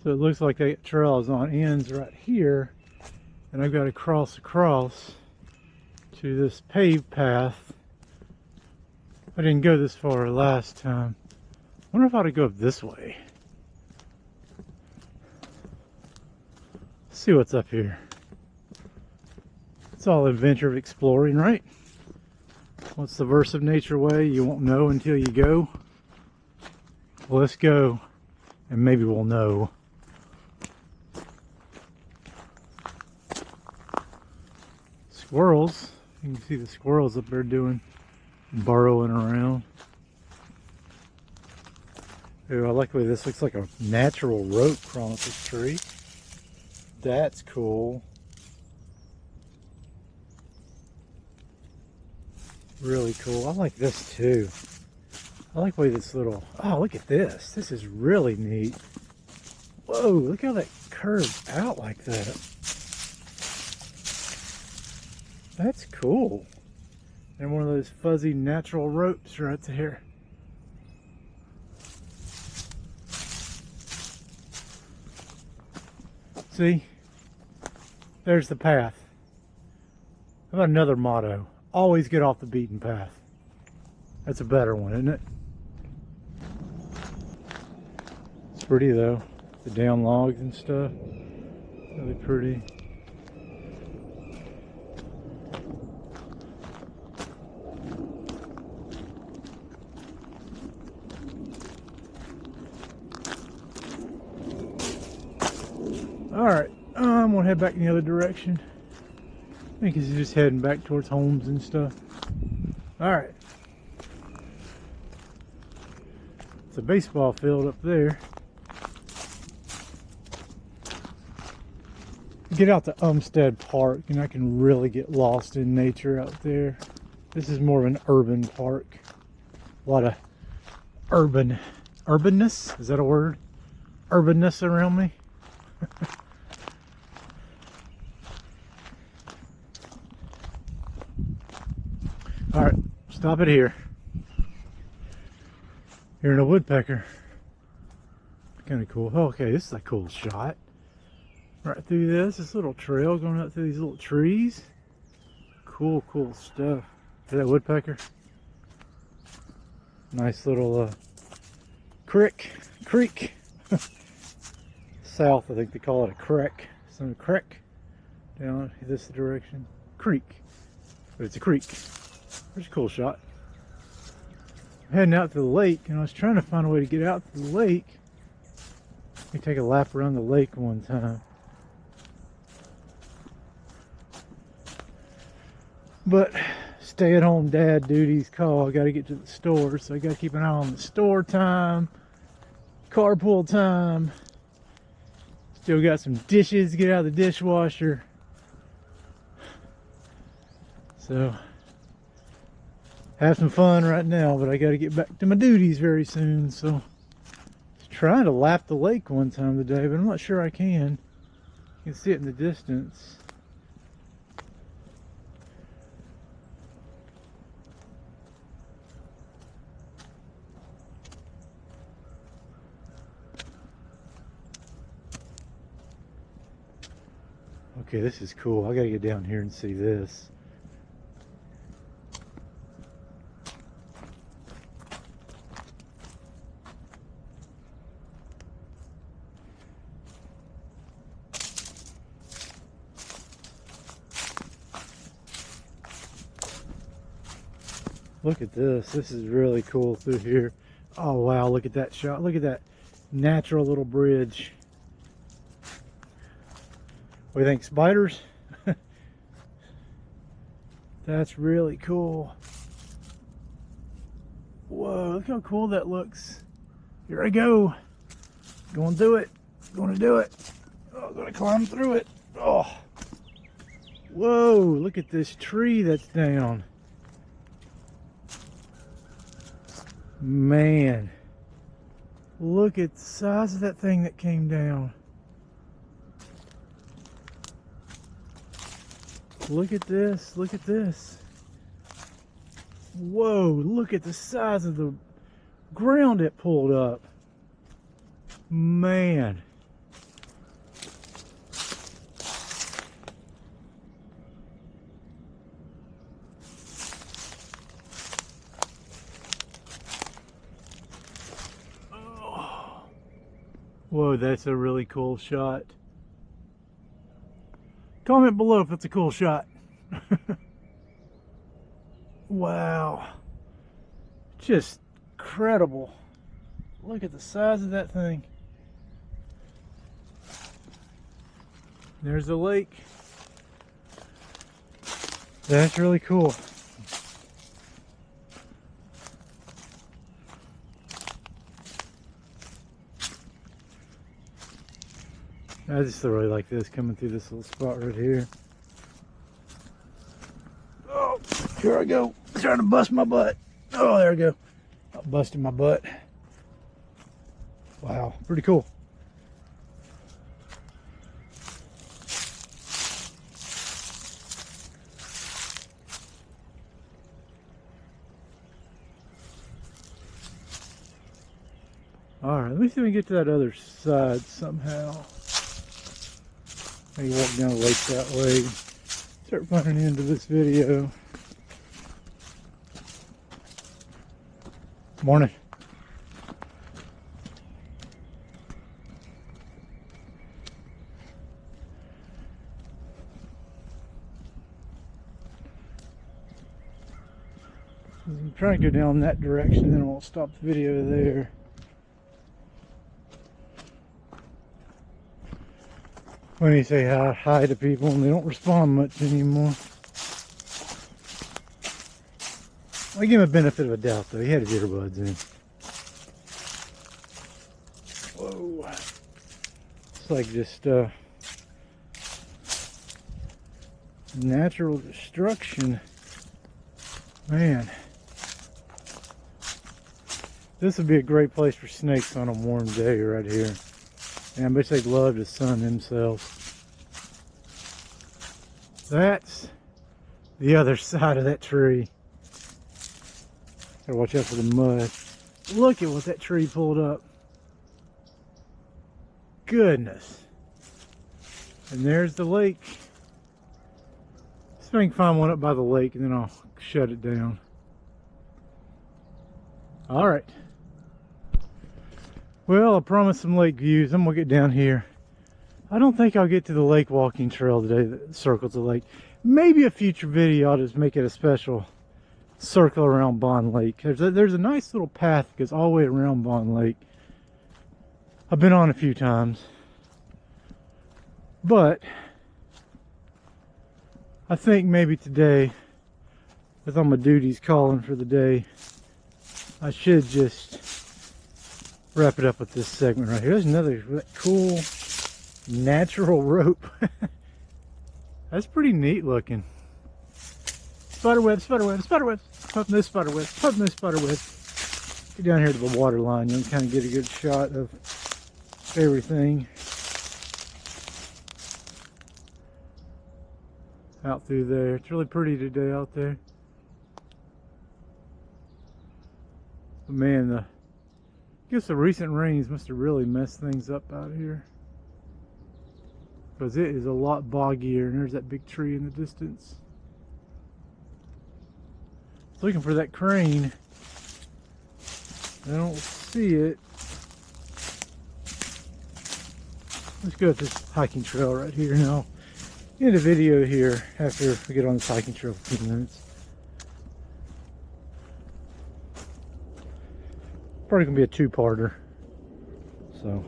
So it looks like that trail is on ends right here, and I've got to cross across to this paved path. I didn't go this far last time. I wonder if I ought to go up this way. Let's see what's up here. It's all adventure of exploring, right? What's the verse of nature way? You won't know until you go. Well, let's go, and maybe we'll know. Squirrels. You can see the squirrels up there burrowing around. Ooh, I like the way this looks like a natural rope crawling up this tree. That's cool. Really cool. I like this too. I like the way this little, oh, look at this. This is really neat. Whoa, look how that curves out like that. That's cool. And one of those fuzzy natural ropes right there. See? There's the path. How about another motto? Always get off the beaten path. That's a better one, isn't it? It's pretty though. The down logs and stuff. Really pretty. Alright, I'm gonna head back in the other direction. I think he's just heading back towards homes and stuff. Alright. It's a baseball field up there. Get out to Umstead Park and I can really get lost in nature out there. This is more of an urban park. A lot of urbanness, is that a word? Urbanness around me. Alright, stop it here. Hearing a woodpecker. Kind of cool. Oh, okay, this is a cool shot. Right through this little trail going up through these little trees. Cool, cool stuff. See that woodpecker? Nice little creek. South, I think they call it a creek. Some creek down this direction. Creek. But it's a creek. There's a cool shot. I'm heading out to the lake, and I was trying to find a way to get out to the lake. Let me take a lap around the lake one time. But stay-at-home dad duties call. I got to get to the store, so I got to keep an eye on the store time, carpool time. Still got some dishes to get out of the dishwasher. So, have some fun right now, but I got to get back to my duties very soon. So, I was trying to lap the lake one time today, but I'm not sure I can. You can see it in the distance. Okay, this is cool. I gotta get down here and see this. Look at this. This is really cool through here. Oh wow, look at that shot. Look at that natural little bridge. What do you think, spiders? That's really cool. Whoa, look how cool that looks. Here I go. Gonna do it. Gonna do it. Oh, gonna climb through it. Oh. Whoa, look at this tree that's down. Man. Look at the size of that thing that came down. Look at this, look at this. Whoa, look at the size of the ground it pulled up. Man, Whoa, that's a really cool shot. Comment below if it's a cool shot. Wow. Just incredible. Look at the size of that thing. There's the lake. That's really cool. I just really like this coming through this little spot right here. Oh, here I go. Trying to bust my butt. Oh, there we go. Busting my butt. Wow, pretty cool. All right, let me see if we can get to that other side somehow. Maybe walk down the lake that way. Start running into this video. Morning. I'm trying to go down that direction, then I won't stop the video there. When you say hi to people and they don't respond much anymore. I give him a benefit of a doubt though. He had his earbuds in. Whoa. It's like just natural destruction. Man. This would be a great place for snakes on a warm day right here. And I bet they'd love to sun themselves. That's the other side of that tree. Gotta watch out for the mud. Look at what that tree pulled up. Goodness. And there's the lake. See if I can find one up by the lake and then I'll shut it down. Alright. Well, I promised some lake views. I'm gonna get down here. I don't think I'll get to the lake walking trail today that circles the lake. Maybe a future video I'll just make it a special circle around Bond Lake. There's a nice little path that goes all the way around Bond Lake. I've been on a few times. But I think maybe today, with all my duties calling for the day, I should just wrap it up with this segment right here. There's another cool natural rope. That's pretty neat looking. Spiderweb, spiderweb, spiderweb. Pumping this spiderweb, pumping this spiderweb. Get down here to the water line. You can kind of get a good shot of everything out through there. It's really pretty today out there. But man, I guess the recent rains must have really messed things up out here. Because it is a lot boggier, and there's that big tree in the distance. Looking for that crane. I don't see it. Let's go up this hiking trail right here now. End a video here after we get on this hiking trail for a few minutes. Probably gonna be a two-parter. So,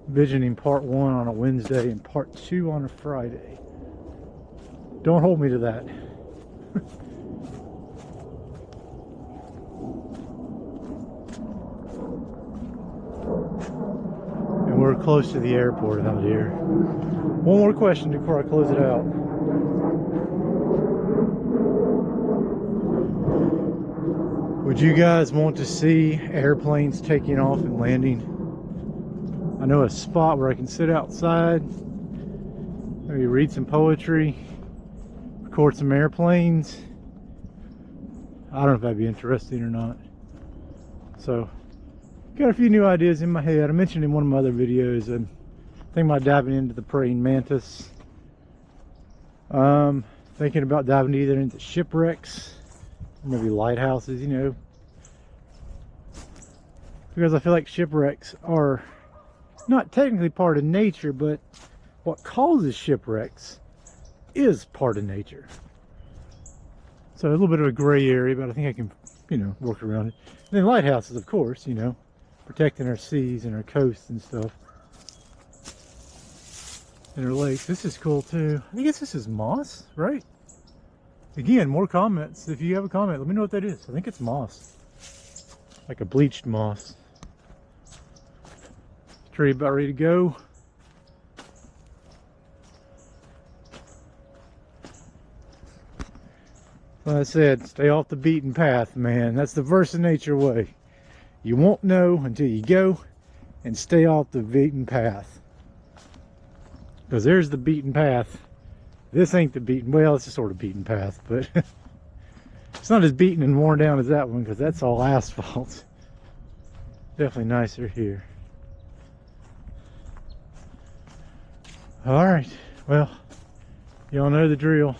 visioning part 1 on a Wednesday and part 2 on a Friday. Don't hold me to that. And we're close to the airport out here. One more question before I close it out. Would you guys want to see airplanes taking off and landing? I know a spot where I can sit outside, maybe read some poetry, record some airplanes. I don't know if that'd be interesting or not. So, got a few new ideas in my head. I mentioned in one of my other videos, and thinking about diving into the praying mantis. Thinking about diving either into shipwrecks, or maybe lighthouses, you know. Because I feel like shipwrecks are not technically part of nature, but what causes shipwrecks is part of nature. So a little bit of a gray area, but I think I can, you know, work around it. And then lighthouses, of course, you know, protecting our seas and our coasts and stuff. And our lakes. This is cool too. I guess this is moss, right? Again, more comments. If you have a comment, let me know what that is. I think it's moss. Like a bleached moss. Tree about ready to go. Like I said, stay off the beaten path, man. That's the verse of nature way. You won't know until you go, and stay off the beaten path. Because there's the beaten path. This ain't the beaten, well, it's a sort of beaten path, but it's not as beaten and worn down as that one, because that's all asphalt. Definitely nicer here. Alright, well, y'all know the drill.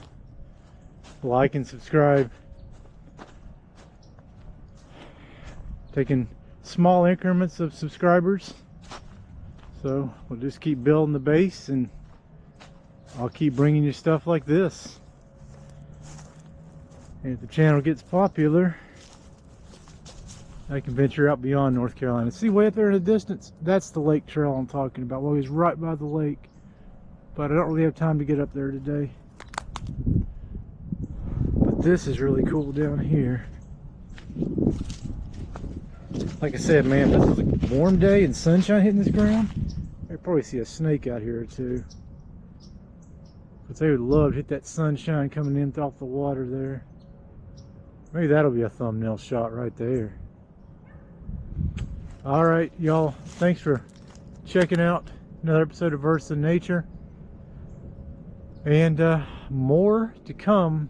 Like and subscribe. Taking small increments of subscribers. So we'll just keep building the base, and I'll keep bringing you stuff like this. And if the channel gets popular, I can venture out beyond North Carolina. See, way up there in the distance, that's the lake trail I'm talking about. Well, he's right by the lake, but I don't really have time to get up there today. But this is really cool down here. Like I said, man, if this was a warm day and sunshine hitting this ground, I'd probably see a snake out here too. But they would love to hit that sunshine coming in off the water there. Maybe that'll be a thumbnail shot right there. Alright, y'all, thanks for checking out another episode of Verse of Nature. And more to come.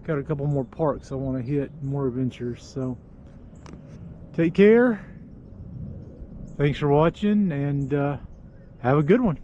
Got a couple more parks I want to hit, more adventures. So take care. Thanks for watching, and have a good one.